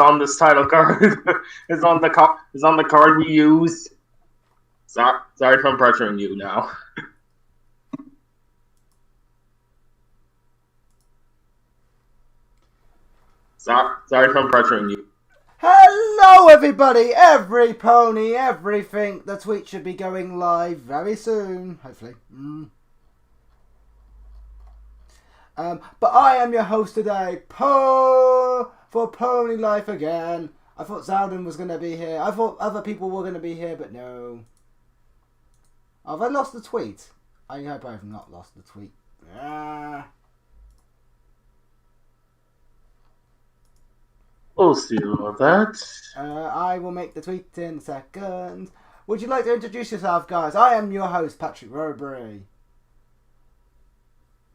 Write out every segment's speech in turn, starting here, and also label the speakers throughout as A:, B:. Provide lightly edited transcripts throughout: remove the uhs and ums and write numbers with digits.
A: on this title card. It's on the card we used. Sorry if I'm pressuring you now. Sorry if I'm pressuring you.
B: Hello everybody, every pony, everything. The tweet should be going live very soon, hopefully. But I am your host today, for Pony Life again. I thought Zaldin was going to be here. I thought other people were going to be here, but no. Have I lost the tweet? I hope I have not lost the tweet.
A: We'll see about that.
B: I will make the tweet in a second. Would you like to introduce yourself, guys? I am your host, Patrick Robbery.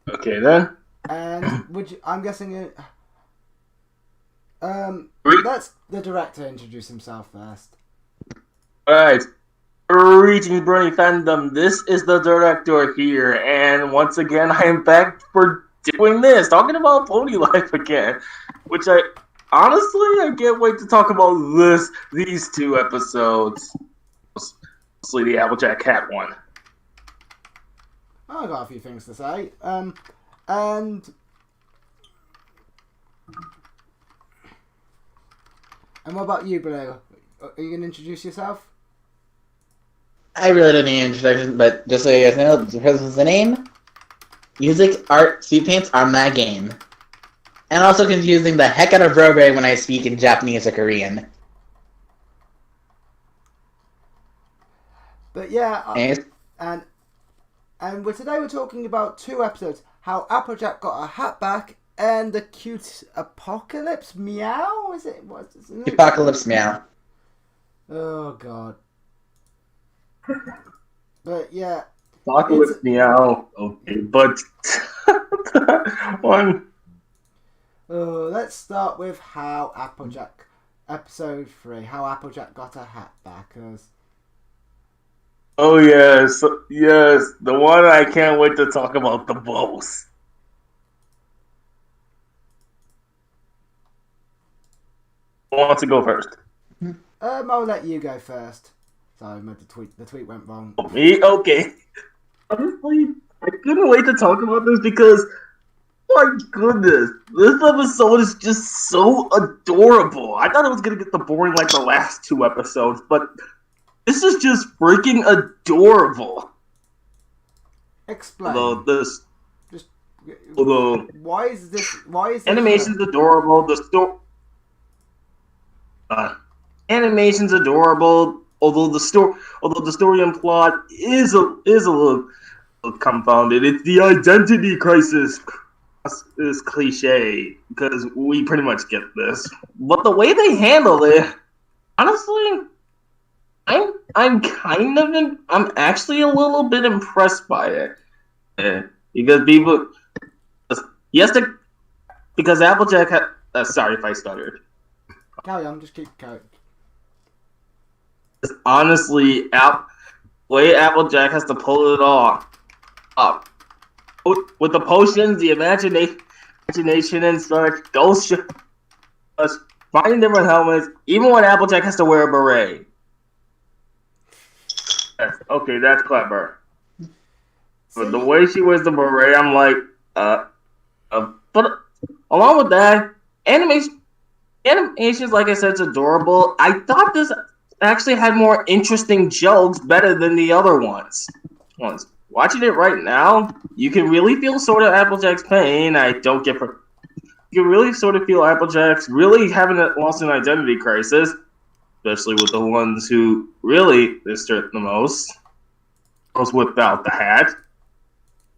A: Okay then.
B: And I'm guessing it. Let's the director introduce himself first.
A: Alright. Greetings, Bernie fandom. This is the director here, and once again, I am back for doing this, talking about Pony Life again, which I can't wait to talk about these two episodes. Mostly the Applejack cat one.
B: I got a few things to say. And what about you, Blue? Are you going to introduce yourself?
C: I really don't need an introduction, but just so you guys know, because of the name, music, art, speed paints are my game. And also confusing the heck out of Robert when I speak in Japanese or Korean.
B: But yeah, and today we're talking about two episodes: how Applejack got her hat back, and the Cute-Pocalypse Meow. Is it? What's it?
C: Cute-Pocalypse Meow.
B: Oh god. But yeah,
A: Apocalypse Meow. Okay, but one.
B: Let's start with how Applejack, episode 3, how Applejack got her hat back.
A: Oh yes, the one I can't wait to talk about the most. Who wants to go first?
B: I'll let you go first. Sorry, the tweet went wrong.
A: Me? Okay. Honestly, I couldn't wait to talk about this because, my goodness, this episode is just so adorable. I thought it was going to get the boring like the last two episodes, but this is just freaking adorable.
B: Explain. Why is this
A: animation's adorable, animation's adorable, although the story and plot is a little confounded. It's the identity crisis is cliche because we pretty much get this, but the way they handle it, honestly, I'm actually a little bit impressed by it, because because Applejack had. Sorry if I stuttered.
B: Carry on, just keep going.
A: Honestly, way Applejack has to pull it all up with the potions, the imagination and such. Those finding different helmets, even when Applejack has to wear a beret. Okay, that's clever. But the way she wears the beret, I'm like, but along with that, animations, like I said, it's adorable. I thought this actually had more interesting jokes, better than the other ones. Watching it right now, you can really feel sort of Applejack's pain. You can really sort of feel Applejack's really having lost an identity crisis, especially with the ones who really missed her the most. Was without the hat.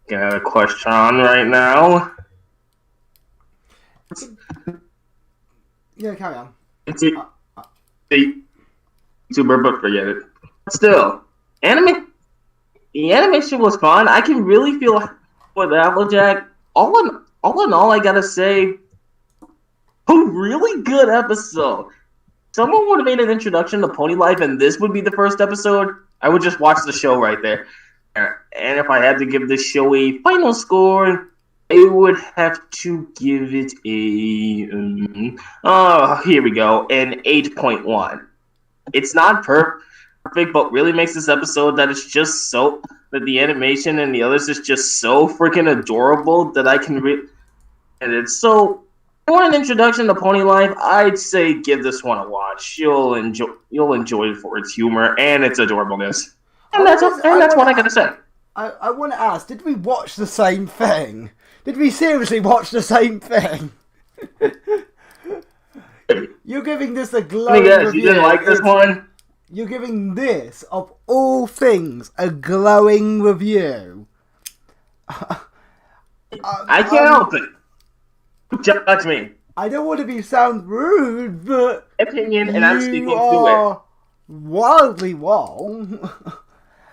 A: Got a question on right now.
B: Yeah, carry on.
A: It's YouTuber, but forget it. Still, the animation was fun. I can really feel with Applejack. All in all, I gotta say, a really good episode. Someone would have made an introduction to Pony Life, and this would be the first episode. I would just watch the show right there. And if I had to give this show a final score, I would have to give it a here we go, an 8.1. It's not perfect, but really makes this episode that it's just so that the animation and the others is just so freaking adorable that I can and it's so for an introduction to Pony Life, I'd say give this one a watch. You'll enjoy it for its humor and its adorableness. And that's what I gotta say.
B: I want to ask, did we watch the same thing? Did we seriously watch the same thing? You're giving this a glowing review.
A: You didn't like this one?
B: You're giving this, of all things, a glowing review.
A: I can't help it. Judge me.
B: I don't want to sound rude, but
A: opinion, and I'm speaking to
B: it. Wildly wrong.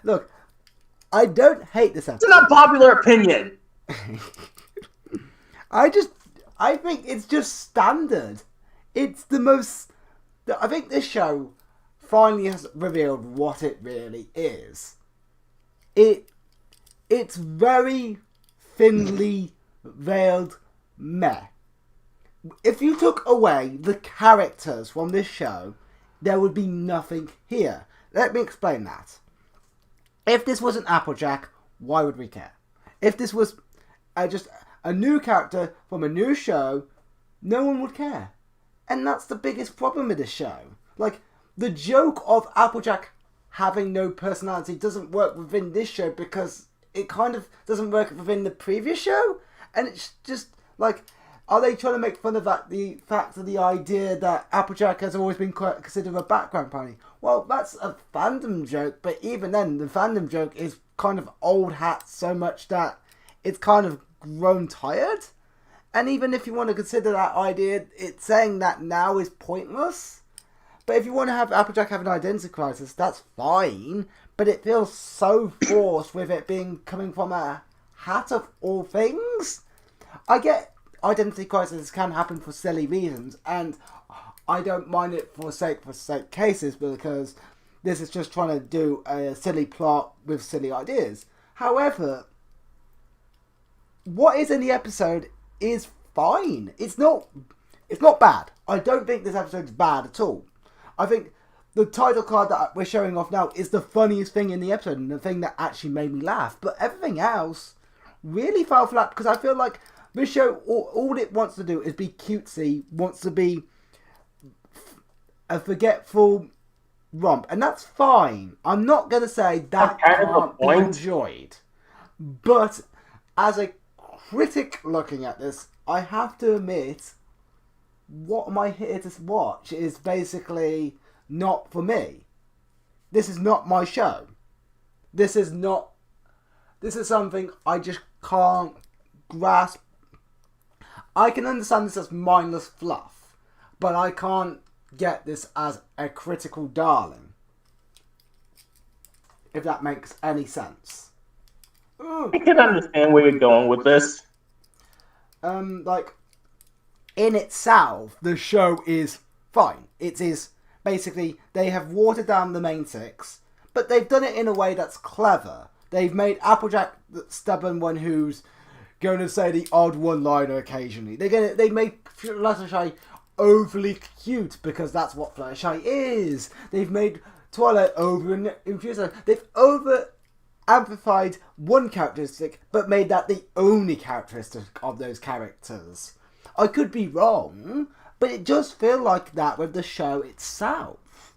B: Look, I don't hate this episode.
A: It's an unpopular opinion.
B: I think it's just standard. It's the most. I think this show finally has revealed what it really is. It's very thinly veiled meh. If you took away the characters from this show, there would be nothing here. Let me explain that. If this was an Applejack, why would we care? If this was just a new character from a new show, no one would care. And that's the biggest problem with this show. Like, the joke of Applejack having no personality doesn't work within this show because it kind of doesn't work within the previous show. And it's just, like, are they trying to make fun of that, the fact of the idea that Applejack has always been considered a background pony? Well, that's a fandom joke, but even then, the fandom joke is kind of old hat so much that it's kind of grown tired. And even if you want to consider that idea, it's saying that now is pointless. But if you want to have Applejack have an identity crisis, that's fine. But it feels so forced with it being coming from a hat of all things. I get identity crisis can happen for silly reasons, and I don't mind it for sake cases because this is just trying to do a silly plot with silly ideas. However, what is in the episode is fine. It's not bad. I don't think this episode's bad at all. I think the title card that we're showing off now is the funniest thing in the episode and the thing that actually made me laugh. But everything else really fell flat because I feel like this show, all it wants to do is be cutesy, wants to be a forgetful romp. And that's fine. I'm not going to say that can't be enjoyed. But as a critic looking at this, I have to admit, what am I here to watch is basically not for me. This is not my show. This is something I just can't grasp. I can understand this as mindless fluff, but I can't get this as a critical darling. If that makes any sense.
A: I can understand where you're going with this.
B: Like, in itself, the show is fine. It is basically, they have watered down the main six, but they've done it in a way that's clever. They've made Applejack the stubborn one who's going to say the odd one-liner occasionally. They made Fluttershy overly cute because that's what Fluttershy is. They've made Twilight over infused. They've amplified one characteristic, but made that the only characteristic of those characters. I could be wrong, but it does feel like that with the show itself.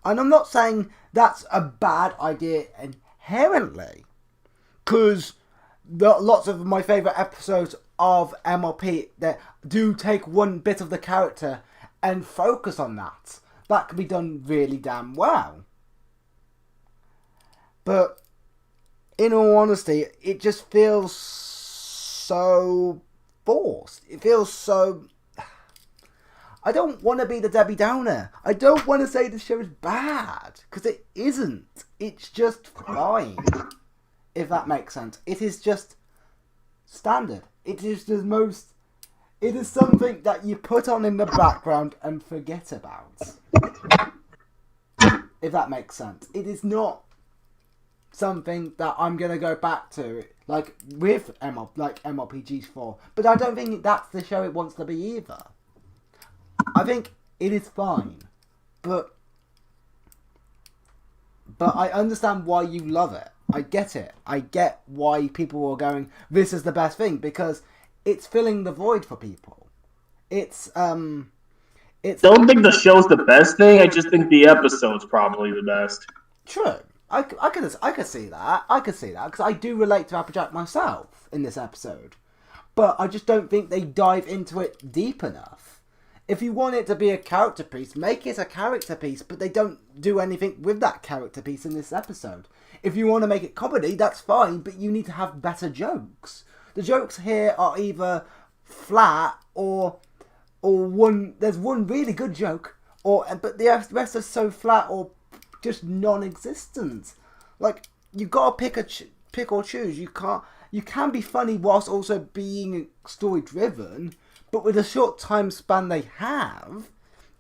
B: And I'm not saying that's a bad idea inherently, because lots of my favourite episodes of MLP that do take one bit of the character and focus on that. That can be done really damn well. But in all honesty, it just feels so forced. It feels so... I don't want to be the Debbie Downer. I don't want to say the show is bad, because it isn't. It's just fine, if that makes sense. It is just standard. It is the most... It is something that you put on in the background and forget about. If that makes sense. It is not something that I'm gonna go back to, like with MRPGs 4. But I don't think that's the show it wants to be either. I think it is fine, but I understand why you love it. I get it. I get why people are going, this is the best thing, because it's filling the void for people. It's
A: Don't think the show's the best thing. I just think the episode's probably the best.
B: true. I could see that. I could see that because I do relate to Applejack myself in this episode, but I just don't think they dive into it deep enough. If you want it to be a character piece, make it a character piece, but they don't do anything with that character piece in this episode. If you want to make it comedy, that's fine, but you need to have better jokes. The jokes here are either flat or one. There's one really good joke, but the rest are so flat or just non-existent. Like, you gotta pick or choose. You can be funny whilst also being story driven. But with the short time span they have,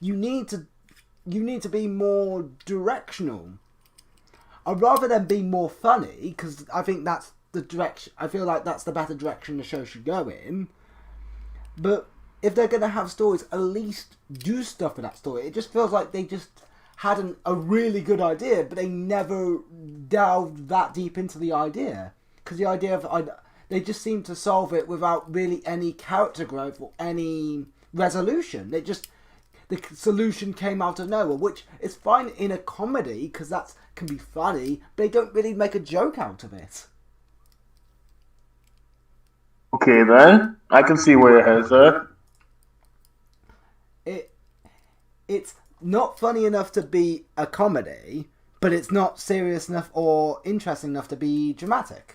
B: you need to be more directional. I'd rather than be more funny, because I think that's the direction. I feel like that's the better direction the show should go in. But if they're gonna have stories, at least do stuff with that story. It just feels like they just had a really good idea, but they never delved that deep into the idea. Because the idea of they just seem to solve it without really any character growth or any resolution. The solution came out of nowhere, which is fine in a comedy because that can be funny, but they don't really make a joke out of it.
A: Okay, then I can see where your head's at.
B: It's not funny enough to be a comedy, but it's not serious enough or interesting enough to be dramatic.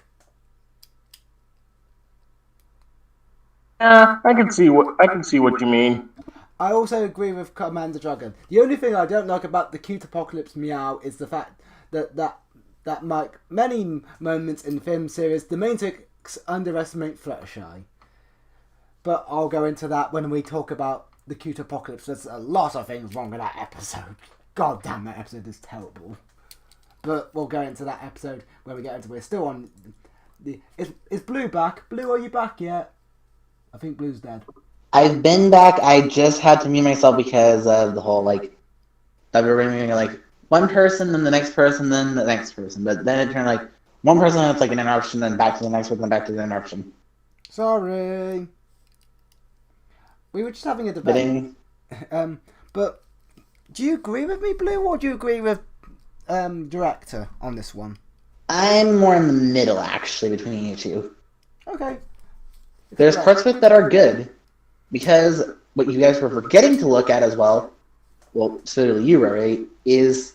A: Yeah, I can see what you mean.
B: I also agree with Commander Dragon. The only thing I don't like about the Cute-Pocalypse Meow is the fact that like many moments in the film series, the main six underestimate Fluttershy. But I'll go into that when we talk about the Cute-Pocalypse. There's a lot of things wrong with that episode. God damn, that episode is terrible. But we'll go into that episode when we get into it. We're still on is Blue back? Blue, are you back yet? I think Blue's dead.
C: I've been back. I just had to mute myself because of the whole, like, that we were going to be, like, one person, then the next person, then the next person. But then it turned, like, one person, it's like an interruption, then back to the next person, then back to the interruption.
B: Sorry. We were just having a debate. But do you agree with me, Blue, or do you agree with Director on this one?
C: I'm more in the middle, actually, between you two.
B: Okay.
C: There's parts of it that are good, because what you guys were forgetting to look at as well, specifically you, Rory, is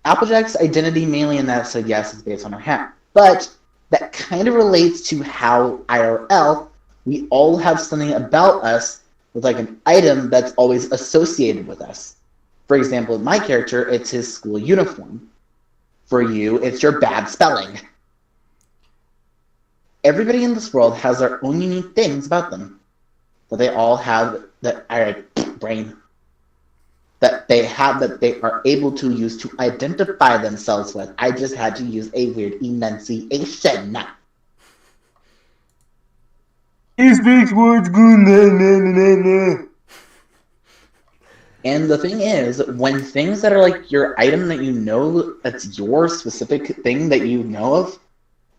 C: Applejack's identity mainly in that episode, yes, is based on her hat. But that kind of relates to how IRL, we all have something about us with like an item that's always associated with us. For example, in my character, it's his school uniform. For you, it's your bad spelling. Everybody in this world has their own unique things about them. That they all have that brain. That they have that they are able to use to identify themselves with. I just had to use a weird enunciation.
A: He speaks words good.
C: And the thing is, when things that are like your item that you know, that's your specific thing that you know of,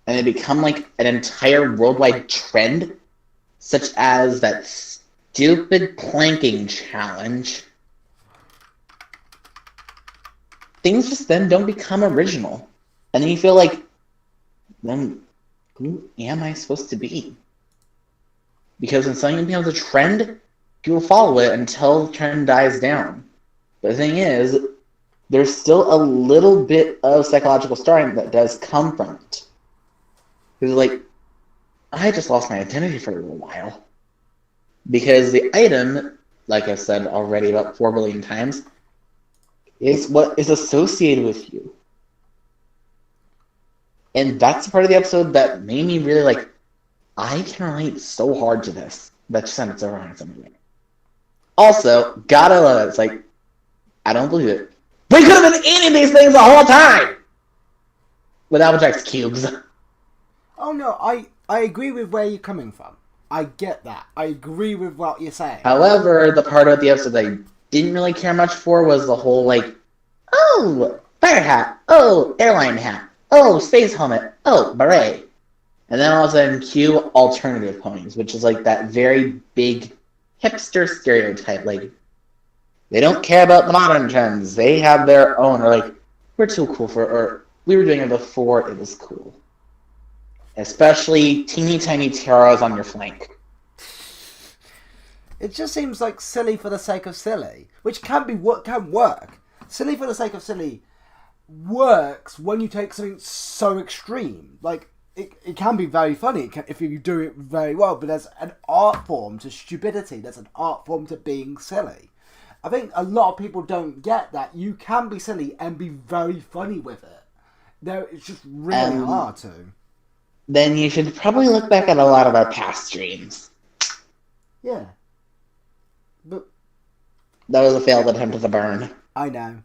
C: and they become like an entire worldwide trend, such as that stupid planking challenge, things just then don't become original. And then you feel like, then who am I supposed to be? Because when something becomes a trend, people follow it until the trend dies down. But the thing is, there's still a little bit of psychological scarring that does come from it. Because, like, I just lost my identity for a little while. Because the item, like I've said already about 4 billion times, is what is associated with you. And that's the part of the episode that made me really like, I can relate so hard to this. That just sounded so wrong. Also, gotta love it. It's like, I don't believe it. We could have been eating these things the whole time! with Applejack's cubes.
B: Oh no, I agree with where you're coming from. I get that. I agree with what you're saying.
C: However, the part of the episode that I didn't really care much for was the whole, like, oh, fire hat, oh, airline hat, oh, space helmet, oh, beret. And then all of a sudden, cue alternative ponies, which is like that very big hipster stereotype. Like, they don't care about the modern trends. They have their own. Or like, we're too cool for it. Or we were doing it before it was cool. Especially teeny tiny tiaras on your flank.
B: It just seems like silly for the sake of silly, which can work. Silly for the sake of silly works when you take something so extreme. Like, it can be very funny if you do it very well, but there's an art form to stupidity. There's an art form to being silly. I think a lot of people don't get that. You can be silly and be very funny with it. It's just really hard to.
C: Then you should probably look back at a lot of our past streams.
B: Yeah. But
C: that was a failed attempt at the burn.
B: I know.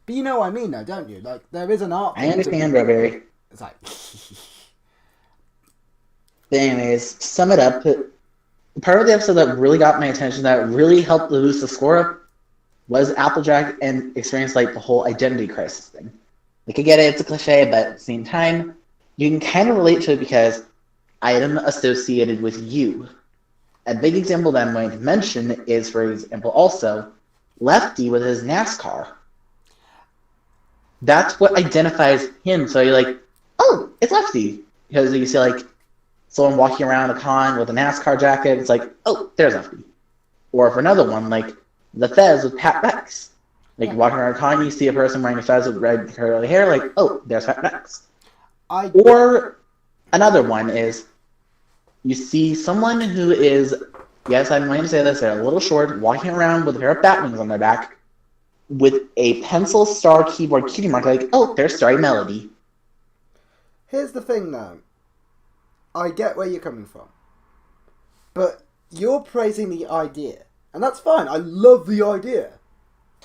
B: But you know what I mean, though, don't you? Like, there is an art form.
C: I understand, Robert.
B: It's like...
C: But anyways, to sum it up, part of the episode that really got my attention, that really helped boost the score up, was Applejack and experience like the whole identity crisis thing. Like, I get it, it's a cliche, but at the same time, you can kind of relate to it because item associated with you. A big example that I'm going to mention is, for example, also Lefty with his NASCAR. That's what identifies him. So you're like, oh, it's Lefty. Because you see like someone walking around a con with a NASCAR jacket, it's like, oh, there's Lefty. Or for another one, like the Fez with Pat Rex. Like, walking around a con, you see a person wearing a Fez with red curly hair, like, oh, there's Pat Rex. Or another one is, you see someone who is, yes, I'm going to say this, they're a little short, walking around with a pair of bat wings on their back, with a pencil star keyboard cutie mark, like, oh, there's Starry Melody.
B: Here's the thing, though. I get where you're coming from. But you're praising the idea. And that's fine. I love the idea.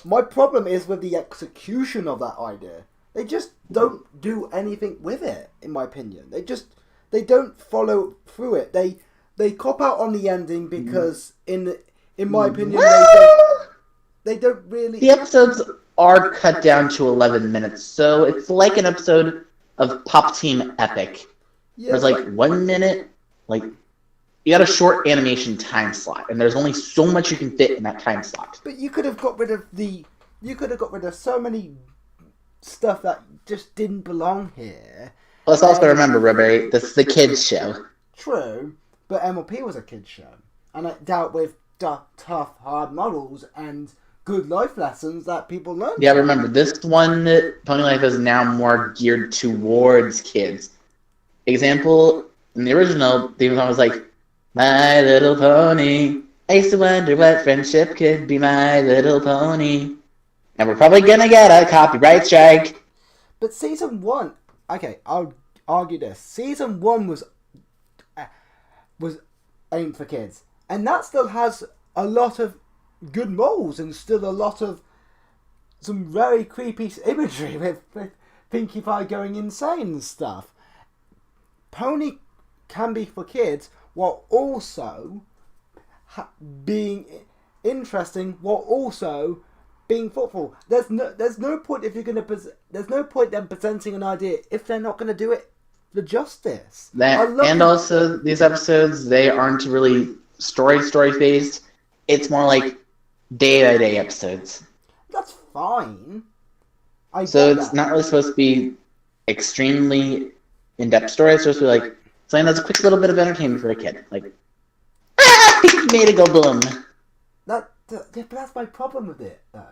B: My problem is with the execution of that idea. They just don't do anything with it, in my opinion. They don't follow through it. They cop out on the ending because, in my opinion, they don't really...
C: The episodes are cut down to 11 minutes, so it's like an episode of Pop Team Epic.
B: Yeah,
C: there's like 1 minute, like, you got a short animation time slot, and there's only so much you can fit in that time slot.
B: But you could have got rid of so many stuff that just didn't belong here.
C: Let's also remember, Robert, this is the kids' show.
B: True, but MLP was a kids' show, and it dealt with tough, hard models and good life lessons that people learn.
C: Yeah, remember, this one, Pony Life, is now more geared towards kids. Example, in the original, the song was like, My Little Pony, I used to wonder what friendship could be, my little pony. And we're probably gonna get a copyright strike.
B: But season 1, okay, I'll argue this. Season 1 was aimed for kids. And that still has a lot of good moles and still a lot of some very creepy imagery with Pinkie Pie going insane and stuff. Pony can be for kids while also being interesting, while also being thoughtful. There's no point if you're gonna there's no point them presenting an idea if they're not gonna do it the justice.
C: Also these episodes, they aren't really story based. It's more like day by day episodes.
B: That's fine.
C: So it's not really supposed to be extremely in-depth story. It's supposed to be like something that's a quick little bit of entertainment for a kid. Like, he made it go boom.
B: But that's my problem with it, though.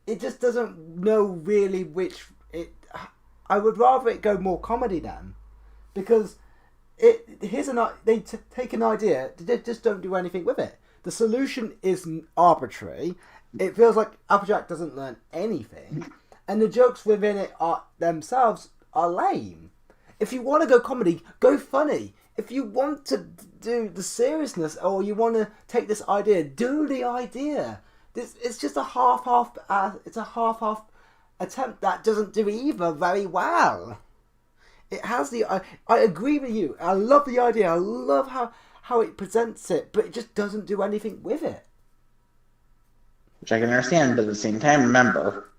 B: It just doesn't know really which... I would rather it go more comedy then. Because they take an idea, they just don't do anything with it. The solution is arbitrary. It feels like Applejack doesn't learn anything. And the jokes within it themselves are lame. If you want to go comedy, go funny. If you want to do the seriousness or you want to take this idea, do the idea. It's just a half-half attempt that doesn't do either very well. It has the. I agree with you. I love the idea. I love how it presents it, but it just doesn't do anything with it.
C: Which I can understand, but at the same time, remember,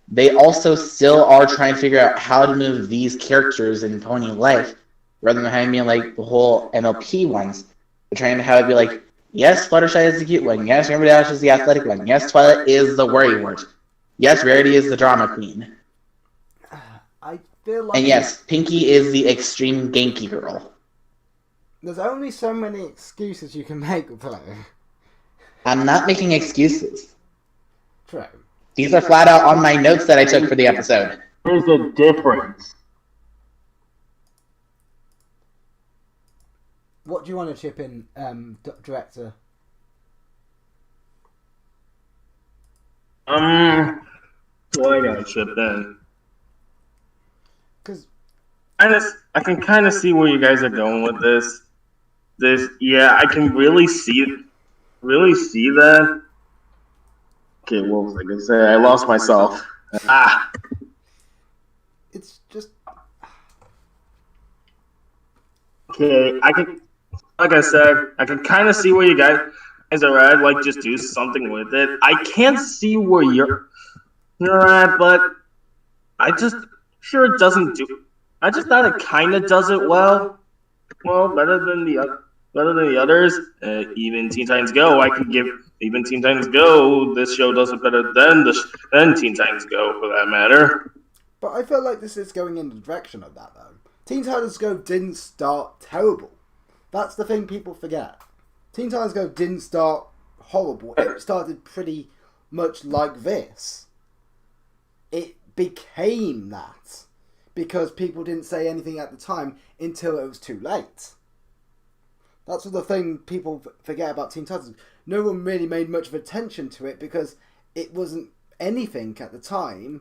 C: they also still are trying to figure out how to move these characters in Pony Life, rather than having me like the whole MLP ones. They're trying to have it be like, yes, Fluttershy is the cute one. Yes, Rainbow Dash is the athletic one. Yes, Twilight is the worrywart. Yes, Rarity is the drama queen.
B: I feel like.
C: And yes, Pinky is the extreme Genki girl.
B: There's only so many excuses you can make, Blue.
C: I'm not making excuses.
B: True.
C: These are flat out on my notes that I took for the episode.
A: There's a difference.
B: What do you want to chip in, director?
A: Why gotta chip in?
B: Because
A: I can kind of see where you guys are going with this. I can really see that. Okay, what was I gonna say? I lost myself.
B: it's just.
A: Okay, like I said, I can kind of see where you guys are at. Like, just do something with it. I can't see where you're at, but I just it doesn't do. I just thought it kind of does it well. Well, better than the others. Even Teen Titans Go, I can give even Teen Titans Go. This show does it better than Teen Titans Go, for that matter.
B: But I feel like this is going in the direction of that, though. Teen Titans Go didn't start terrible. That's the thing people forget. Teen Titans Go didn't start horrible. It started pretty much like this. It became that because people didn't say anything at the time until it was too late. That's the thing people forget about Teen Titans. No one really made much of attention to it because it wasn't anything at the time.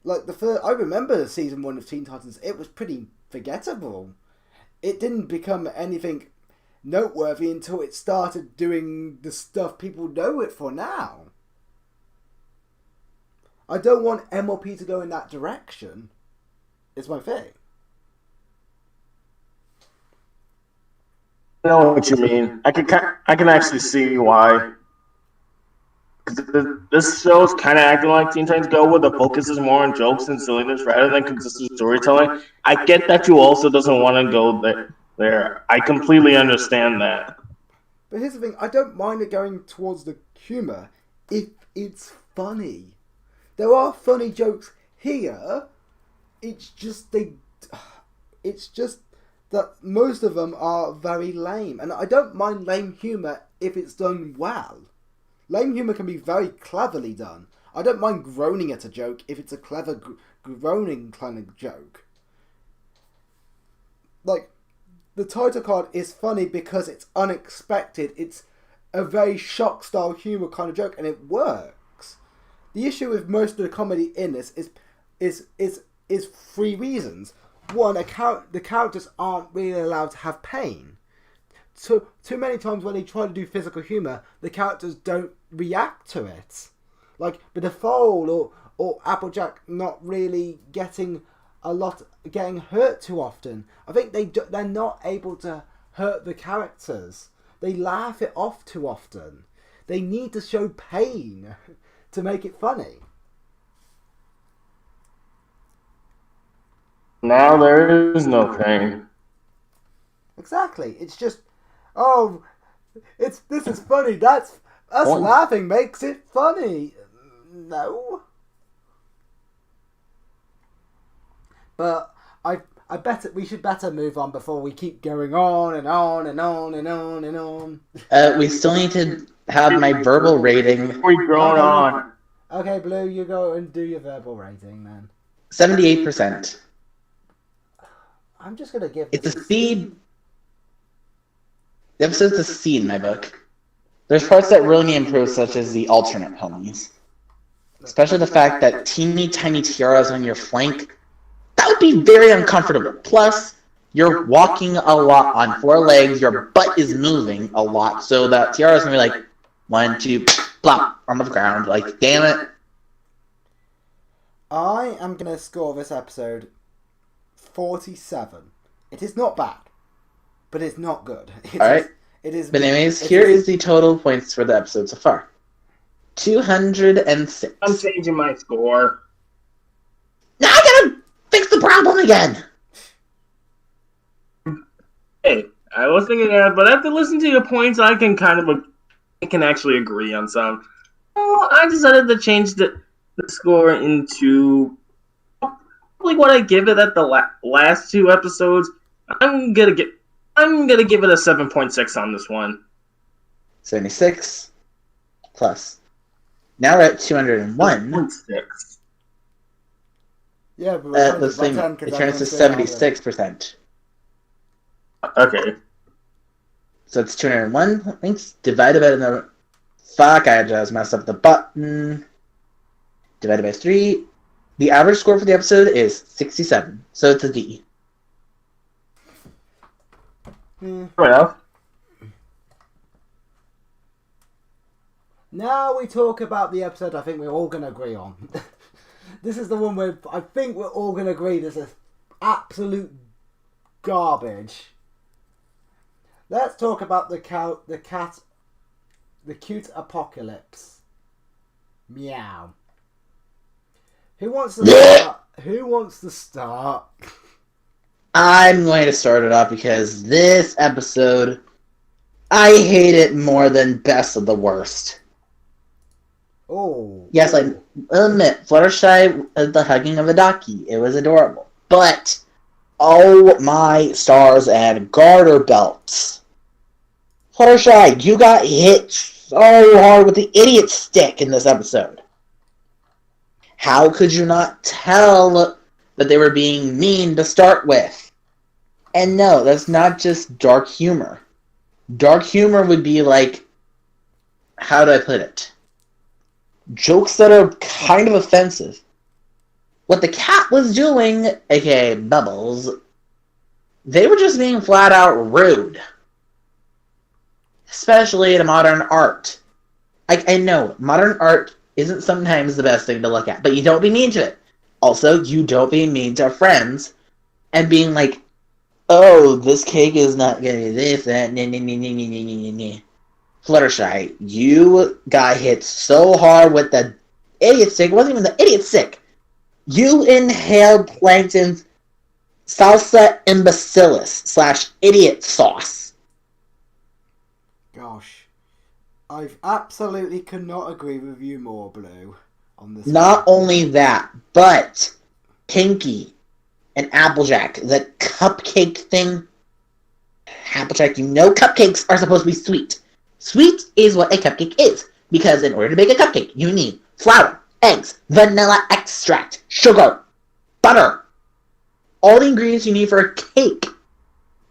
B: Like I remember season 1 of Teen Titans. It was pretty forgettable. It didn't become anything noteworthy until it started doing the stuff people know it for now. I don't want MLP to go in that direction. It's my thing.
A: I know what you mean. I can actually see why. This show is kind of acting like Teen Titans Go, where the focus is more on jokes and silliness rather than consistent storytelling. I get that you also doesn't want to go there. I completely understand that.
B: But here's the thing: I don't mind it going towards the humor if it's funny. There are funny jokes here. It's just that most of them are very lame, and I don't mind lame humor if it's done well. Lame humour can be very cleverly done. I don't mind groaning at a joke if it's a clever groaning kind of joke. Like, the title card is funny because it's unexpected. It's a very shock style humour kind of joke, and it works. The issue with most of the comedy in this is 3 reasons. One, the characters aren't really allowed to have pain. Too many times when they try to do physical humour, the characters don't react to it. Like with the Foal or Applejack not really getting hurt too often. I think they're not able to hurt the characters. They laugh it off too often. They need to show pain to make it funny.
A: Now there is no pain.
B: Exactly. It's just, this is funny. Us laughing makes it funny. No. But I bet we should better move on before we keep going on and on and on and on and on.
C: We still need to have my verbal rating.
A: We're going on.
B: Okay, Blue, you go and do your verbal rating then.
C: 78%.
B: I'm just gonna give.
C: It's a C. The episode's a C in my book. There's parts that really need improve, such as the alternate ponies. Especially the fact that teeny tiny tiaras on your flank. That would be very uncomfortable. Plus, you're walking a lot on 4 legs, your butt is moving a lot, so that tiara's gonna be like 1, 2, plop, on the ground. Like, damn it.
B: I am gonna score this episode 47. It is not bad, but it's not good.
C: Alright.
B: It is.
C: But anyways, here is the total points for the episode so far. 206.
A: I'm changing my score.
C: Now I gotta fix the problem again!
A: Hey, I was thinking that, but after listening to your points, I can actually agree on some. Oh, I decided to change the score into probably what I give it at the last two episodes. I'm gonna give it a 7.6 on this one.
C: 76 plus. Now we're at 201.
A: 7.6.
B: Yeah, but
C: The thing, it turns to 76%.
A: Okay.
C: So it's 201 points divided by the... Fuck, I just messed up the button. Divided by 3. The average score for the episode is 67. So it's a D.
A: Well,
B: now we talk about the episode I think we're all going to agree on. This is the one where I think we're all going to agree this is absolute garbage. Let's talk about the Cute-Pocalypse Meow. Who wants to start? Who wants to start?
C: I'm going to start it off because this episode, I hate it more than best of the worst.
B: Oh.
C: Yes, I admit, Fluttershy, the hugging of a ducky, it was adorable. But, oh my stars and garter belts. Fluttershy, you got hit so hard with the idiot stick in this episode. How could you not tell that they were being mean to start with? And no, that's not just dark humor. Dark humor would be like, how do I put it? Jokes that are kind of offensive. What the cat was doing, aka Bubbles, they were just being flat out rude. Especially to modern art. I know, modern art isn't sometimes the best thing to look at, but you don't be mean to it. Also, you don't be mean to friends and being like, oh, this cake is not gonna be this, that, Fluttershy, you got hit so hard with the idiot stick. It wasn't even the idiot stick. You inhaled Plankton's salsa imbecilis / idiot sauce.
B: Gosh. I absolutely could not agree with you more, Blue, on this.
C: Not only that, but Pinky and Applejack, the cupcake thing. Applejack, you know cupcakes are supposed to be sweet. Sweet is what a cupcake is, because in order to make a cupcake, you need flour, eggs, vanilla extract, sugar, butter. All the ingredients you need for a cake.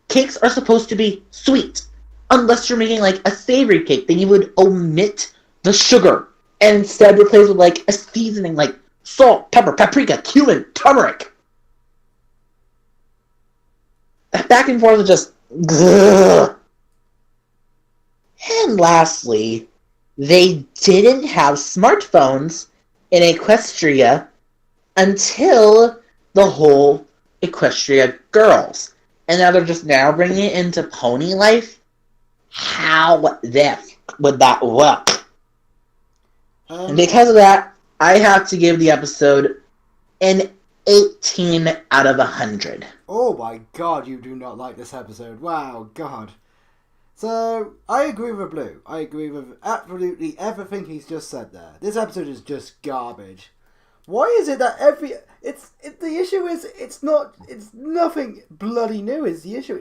C: Cakes are supposed to be sweet. Unless you're making like a savory cake, then you would omit the sugar and instead replace it with like a seasoning like salt, pepper, paprika, cumin, turmeric. That back and forth is just ugh. And lastly, they didn't have smartphones in Equestria until the whole Equestria Girls. And now they're just now bringing it into Pony Life. How the f would that work? And because of that, I have to give the episode an 18 out of 100.
B: Oh my god, you do not like this episode. Wow, god. So, I agree with Blue. I agree with absolutely everything he's just said there. This episode is just garbage. Why is it that the issue is, it's nothing bloody new is the issue.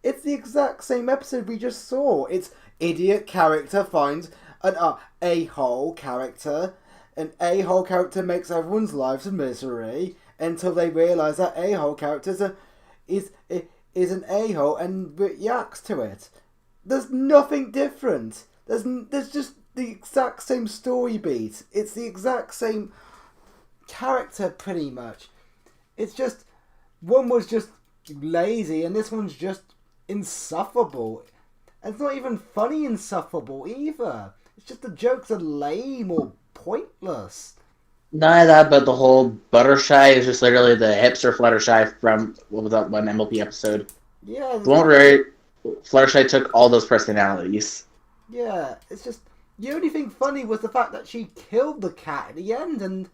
B: It's the exact same episode we just saw. It's idiot character finds an a-hole character. An a-hole character makes everyone's lives a misery until they realise that a-hole character is an a-hole and reacts to it. There's nothing different. There's just the exact same story beat. It's the exact same character pretty much. It's just, one was just lazy and this one's just insufferable. And it's not even funny insufferable either. It's just the jokes are lame or pointless.
C: Not only that, but the whole Buttershy is just literally the hipster Fluttershy from, what was that one MLP episode?
B: Yeah,
C: The one where Fluttershy took all those personalities.
B: yeah. It's just the only thing funny was the fact that she killed the cat at the end, and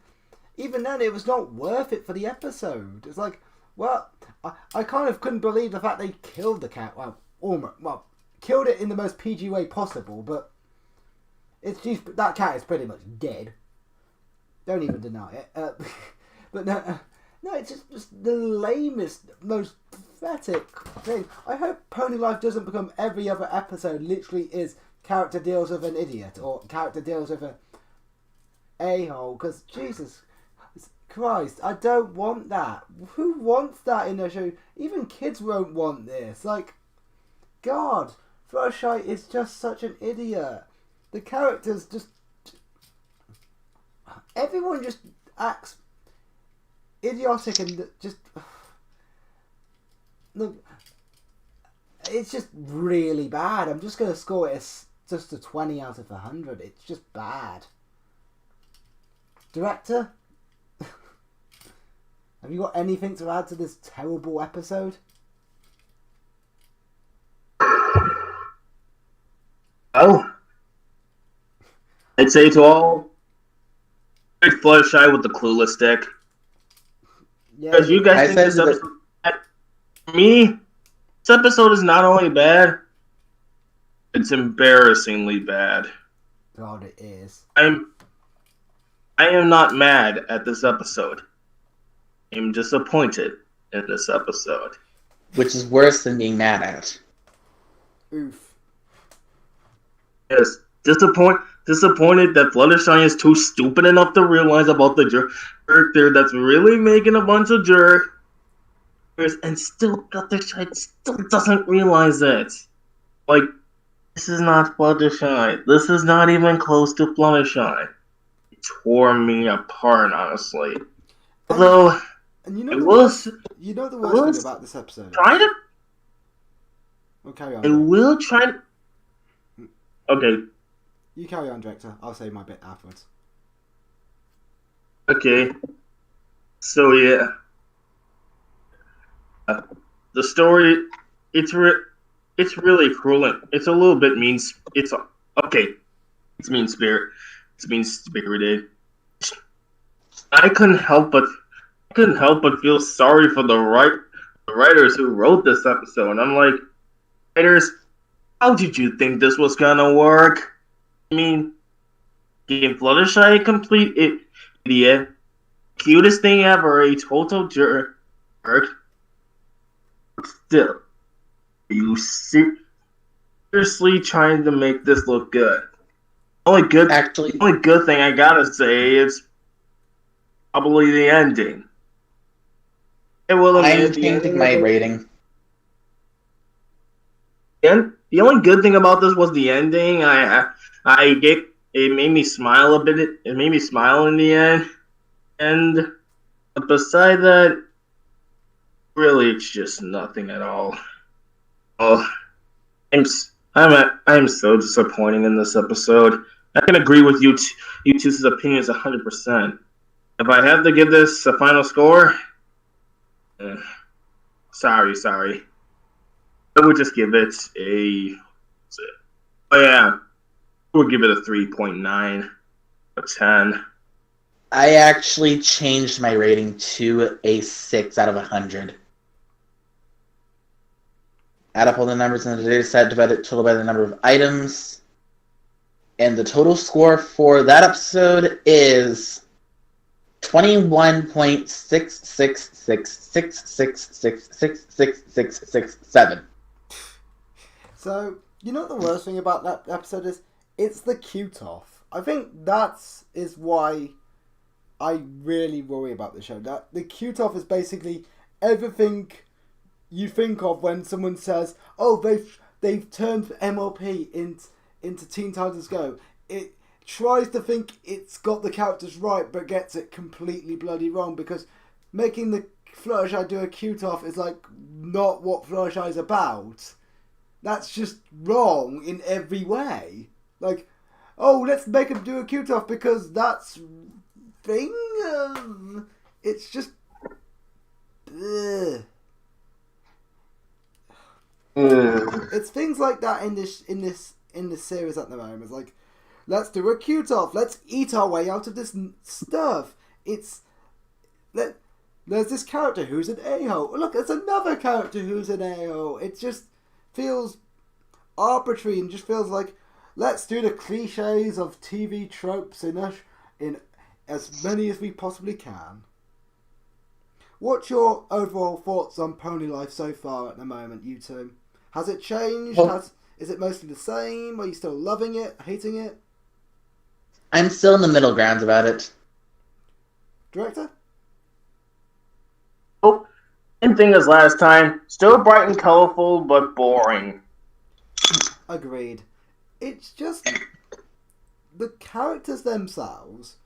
B: even then, it was not worth it for the episode. It's like, well, I kind of couldn't believe the fact they killed the cat. Well, almost, well, killed it in the most PG way possible, but that cat is pretty much dead. Don't even deny it. But no, it's just the lamest, most pathetic thing. I hope Pony Life doesn't become every other episode literally is character deals with an idiot or character deals with a-hole, because Jesus Christ, I don't want that. Who wants that in a show? Even kids won't want this. Like, God, Fluttershy is just such an idiot. The characters just... Everyone just acts idiotic and just... Look, it's just really bad. I'm just going to score it as just a 20 out of 100. It's just bad. Director? Have you got anything to add to this terrible episode?
A: Oh, I'd say to all, Fluttershy with the clueless stick.
B: Yeah,
A: Because you guys think this episode... For me, this episode is not only bad, it's embarrassingly bad.
B: God, it is.
A: I am not mad at this episode. I'm disappointed in this episode.
C: Which is worse than being mad at.
B: Oof.
A: Yes, disappointed that Fluttershy is too stupid enough to realize about the character that's really making a bunch of jerks, and still Fluttershy still doesn't realize it. Like, this is not Fluttershy. This is not even close to Fluttershy. It tore me apart, honestly. Although,
B: and you know
A: it
B: the
A: was...
B: You know the worst thing about this episode?
A: Try to...
B: Well, carry on.
A: I will try to... Okay.
B: You carry on, director. I'll say my bit afterwards.
A: Okay. So, yeah. The story... It's really cruel. And it's a little bit mean... Okay. It's mean-spirited. It's mean-spirited. I couldn't help but feel sorry for the writers who wrote this episode. And I'm like, writers, how did you think this was gonna work? I mean, gave Fluttershy a complete idiot, cutest thing ever, a total jerk. Still, are you seriously trying to make this look good? The only good thing I gotta say is probably the ending.
C: I'm changing my rating.
A: And the only good thing about this was the ending. It made me smile a bit. It made me smile in the end. And beside that, really, it's just nothing at all. Oh, I'm so disappointing in this episode. I can agree with you two's opinions 100%. If I have to give this a final score, sorry. I would just give it we'll give it a 3.9 out of 10.
C: I actually changed my rating to a 6 out of 100. Add up all the numbers in the data set, divide it total by the number of items, and the total score for that episode is 21.66666666667.
B: So, you know what the worst thing about that episode is? It's the cute-off. I think that is why I really worry about the show. That the cute-off is basically everything you think of when someone says, "Oh, they've turned MLP into Teen Titans Go." It tries to think it's got the characters right, but gets it completely bloody wrong, because making the Fluttershy do a cute-off is like not what Fluttershy is about. That's just wrong in every way. Like, oh, let's make him do a cute-off because that's thing. It's just. Ugh. It's things like that in this series at the moment. It's like, let's do a cute off. Let's eat our way out of this stuff. There's this character who's an a-hole. Look, there's another character who's an a-hole. It just feels arbitrary and just feels like, let's do the cliches of TV tropes in as many as we possibly can. What's your overall thoughts on Pony Life so far at the moment, you two? Has it changed? Is it mostly the same? Are you still loving it? Hating it?
C: I'm still in the middle grounds about it.
B: Director?
A: Oh, same thing as last time. Still bright and colorful, but boring.
B: Agreed. It's just the characters themselves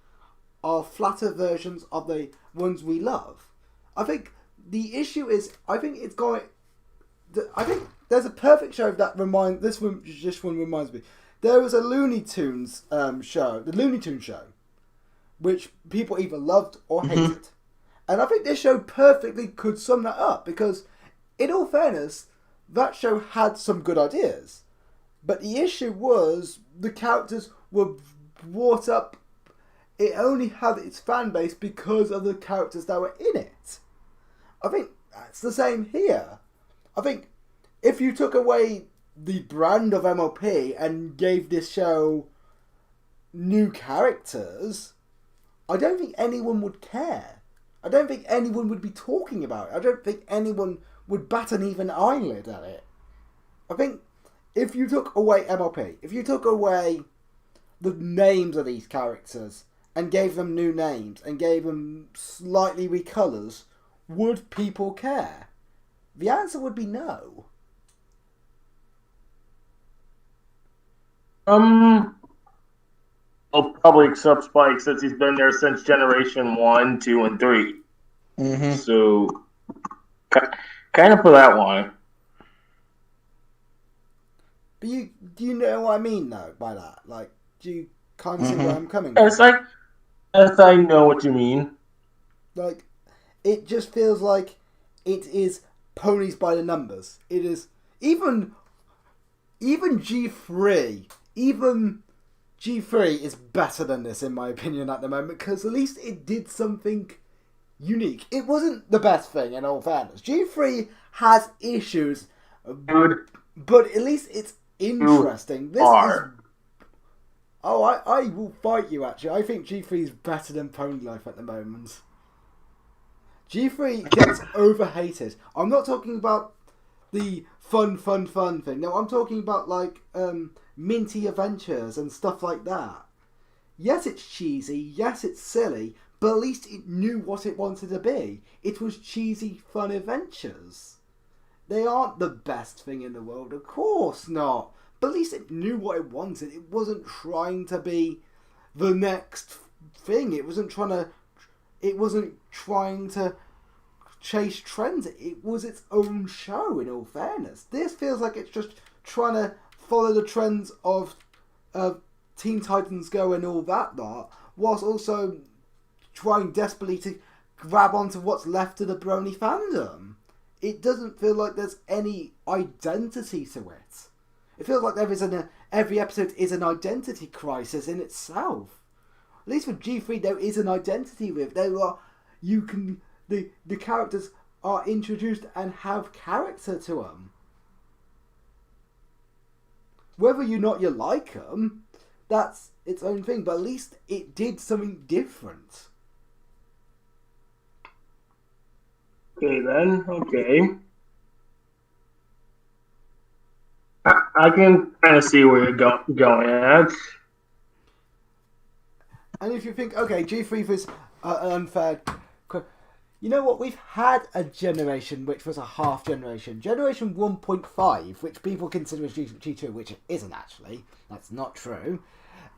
B: are flatter versions of the ones we love. I think the issue is, I think there's a perfect show that this one reminds me. There was a Looney Tunes show, the Looney Tunes show, which people either loved or hated. And I think this show perfectly could sum that up, because in all fairness, that show had some good ideas. But the issue was the characters were brought up. It only had its fan base because of the characters that were in it. I think that's the same here. I think if you took away the brand of MLP and gave this show new characters, I don't think anyone would care. I don't think anyone would be talking about it. I don't think anyone would bat an even eyelid at it. I think if you took away MLP, if you took away the names of these characters and gave them new names and gave them slightly recolours, would people care? The answer would be no.
A: I'll probably accept Spike since he's been there since Generation 1, 2, and 3.
C: Mm-hmm.
A: So, kind of for that one.
B: But do you know what I mean, though, by that? Like, do you kind of see where I'm coming from?
A: Yes, I know what you mean.
B: Like, it just feels like it is ponies by the numbers. It is even G3, even G3 is better than this in my opinion at the moment, because at least it did something unique. It wasn't the best thing in all fairness. G3 has issues,
A: Dude,
B: but at least it's interesting. This is. Oh, I will fight you actually. I think G3 is better than Pony Life at the moment. G3 gets overhated. I'm not talking about the fun thing. No, I'm talking about like minty adventures and stuff like that. Yes, it's cheesy. Yes, it's silly. But at least it knew what it wanted to be. It was cheesy, fun adventures. They aren't the best thing in the world, of course not. But at least it knew what it wanted. It wasn't trying to be the next thing. It wasn't trying to chase trends. It was its own show, in all fairness. This feels like it's just trying to follow the trends of Teen Titans Go and all that lot, whilst also trying desperately to grab onto what's left of the Brony fandom. It doesn't feel like there's any identity to it. It feels like every episode is an identity crisis in itself. At least with G3, there is an identity with. The characters are introduced and have character to them. Whether you like them, that's its own thing. But at least it did something different.
A: Okay then. Okay. I can kind of see where you're going at.
B: And if you think, okay, G3 is unfair. You know what? We've had a generation which was a half generation. Generation 1.5, which people consider as G2, which it isn't actually. That's not true.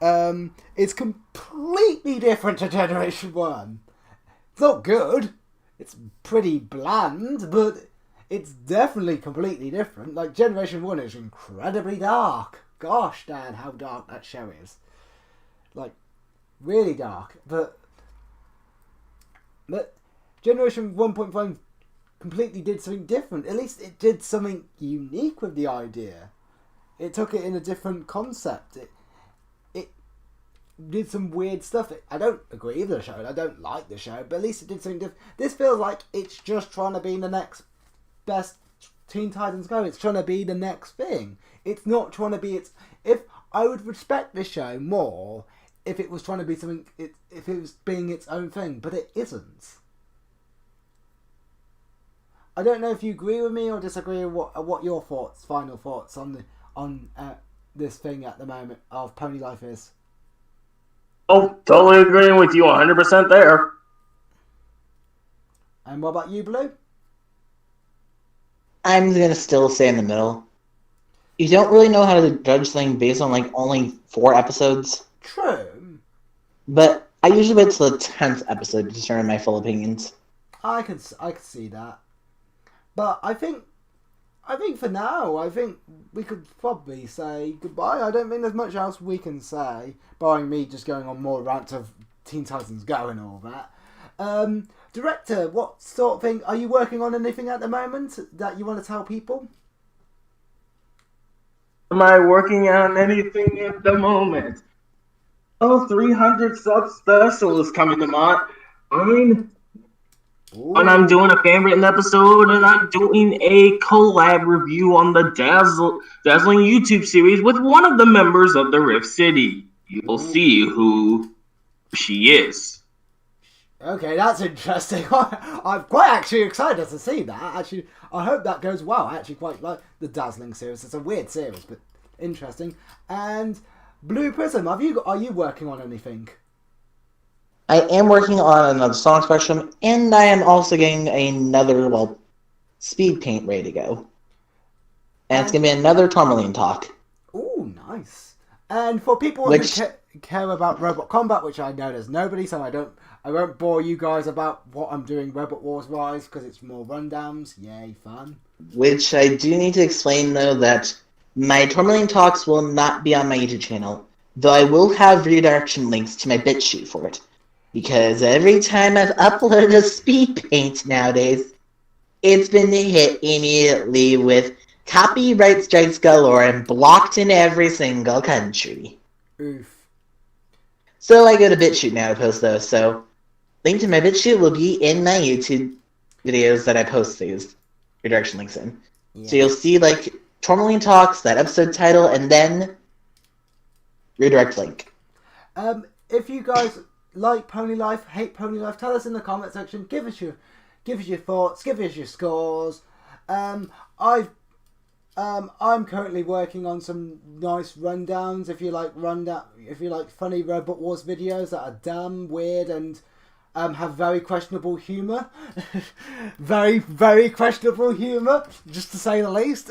B: It's completely different to Generation 1. It's not good. It's pretty bland, but it's definitely completely different. Like, Generation 1 is incredibly dark. Gosh, Dan, how dark that show is. Like, really dark. But But Generation 1.5 completely did something different. At least it did something unique with the idea. It took it in a different concept. It did some weird stuff. I don't agree with the show. I don't like the show. But at least it did something different. This feels like it's just trying to be the next best Teen Titans Go. It's trying to be the next thing. It's not trying to be its... If I would respect this show more if it was trying to be something... If it was being its own thing. But it isn't. I don't know if you agree with me or disagree with what your final thoughts on this thing at the moment of Pony Life is.
A: Oh, totally agreeing with you 100% there.
B: And what about you, Blue?
C: I'm gonna still stay in the middle. You don't really know how to judge things based on like only 4 episodes.
B: True.
C: But I usually wait till the 10th episode to determine my full opinions.
B: I could see that. But I think for now, I think we could probably say goodbye. I don't think there's much else we can say, barring me just going on more rants of Teen Titans Go and all that. Director, what sort of thing, are you working on anything at the moment that you want to tell people?
A: Am I working on anything at the moment? Oh, 300 sub special is coming to mind. And I'm doing a fan written episode, and I'm doing a collab review on the dazzling YouTube series with one of the members of the Rift City. You'll see who she is.
B: Okay, that's interesting. I'm quite actually excited to see that. Actually, I hope that goes well. I actually quite like the Dazzling series. It's a weird series, but interesting. And Blue Prism, are you working on anything?
C: I am working on another Song Spectrum, and I am also getting another, speed paint ready to go. And it's going to be another Tourmaline talk.
B: Ooh, nice. And for people who care about Robot Combat, which I know there's nobody, so I won't bore you guys about what I'm doing Robot Wars-wise, because it's more rundowns. Yay, fun.
C: Which I do need to explain, though, that my Tourmaline talks will not be on my YouTube channel, though I will have redirection links to my BitChute for it. Because every time I've uploaded a speed paint nowadays, it's been hit immediately with copyright strikes galore and blocked in every single country.
B: Oof.
C: So I go to BitChute now to post those, so link to my BitChute will be in my YouTube videos that I post these redirection links in. Yeah. So you'll see, Tourmaline Talks, that episode title, and then redirect link.
B: If you guys like Pony Life, hate Pony Life, tell us in the comment section. Give us your thoughts. Give us your scores. I'm currently working on some nice rundowns. If you like funny Robot Wars videos that are dumb, weird, and have very questionable humour, very very questionable humour, just to say the least.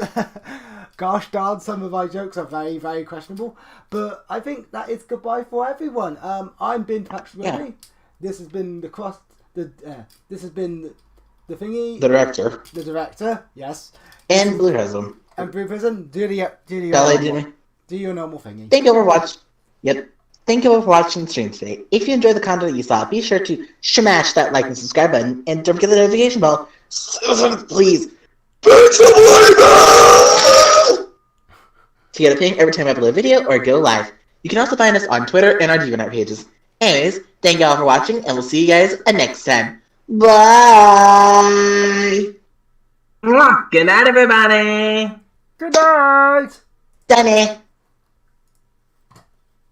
B: Gosh darn, some of my jokes are very, very questionable. But I think that is goodbye for everyone. I'm been Patrick Ridley. Yeah. This has been this has been the thingy.
C: The director.
B: The director, yes.
C: And Blue Prism.
B: And Blue Prism, do your normal thingy.
C: Thank you for watching. Yep. Thank you for watching the stream today. If you enjoyed the content that you saw, be sure to smash that like and subscribe button, and don't forget the notification bell. Please. To get a ping every time I upload a video or go live. You can also find us on Twitter and our DeviantArt pages. Anyways, thank you all for watching, and we'll see you guys next time. Bye!
A: Good night, everybody!
B: Good night!
C: Done it!